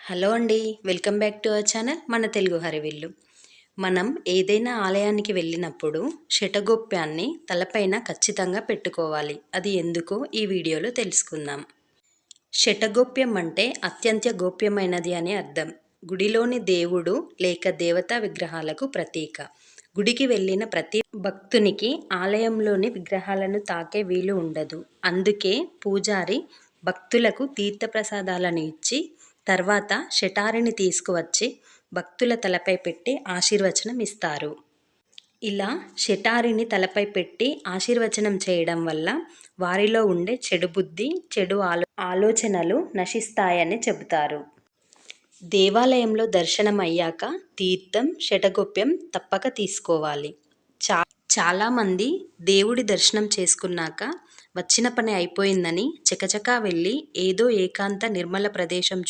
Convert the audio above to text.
Hello అండి. Welcome back to our channel మన తెలుగు హరివిల్లు. మనం ఏదైనా ఆలయానికి వెళ్ళినప్పుడు శటగొప్యాన్ని తలపైన ఖచ్చితంగా పెట్టుకోవాలి. అది ఎందుకో ఈ వీడియోలో తెలుసుకుందాం. శటగోప్యం అంటే అత్యంత గోప్యమైనది అని అర్థం. గుడిలోని దేవుడు లేక దేవతా విగ్రహాలకు ప్రతీక. గుడికి వెళ్ళిన ప్రతి భక్తునికి ఆలయంలోని విగ్రహాలను తాకే వీలు ఉండదు. అందుకే పూజారి భక్తులకు తీర్థప్రసాదాలను ఇచ్చి తర్వాత శటారిని తీసుకువచ్చి భక్తుల తలపై పెట్టి ఆశీర్వచనం ఇస్తారు. ఇలా శటారిని తలపై పెట్టి ఆశీర్వచనం చేయడం వల్ల వారిలో ఉండే చెడు బుద్ధి, చెడు ఆలోచనలు నశిస్తాయని చెబుతారు. దేవాలయంలో దర్శనం అయ్యాక తీర్థం, శటగొప్యం తప్పక తీసుకోవాలి. చాలామంది దేవుడి దర్శనం చేసుకున్నాక వచ్చిన పని అయిపోయిందని చకచకా వెళ్ళి ఏదో ఏకాంత నిర్మల ప్రదేశం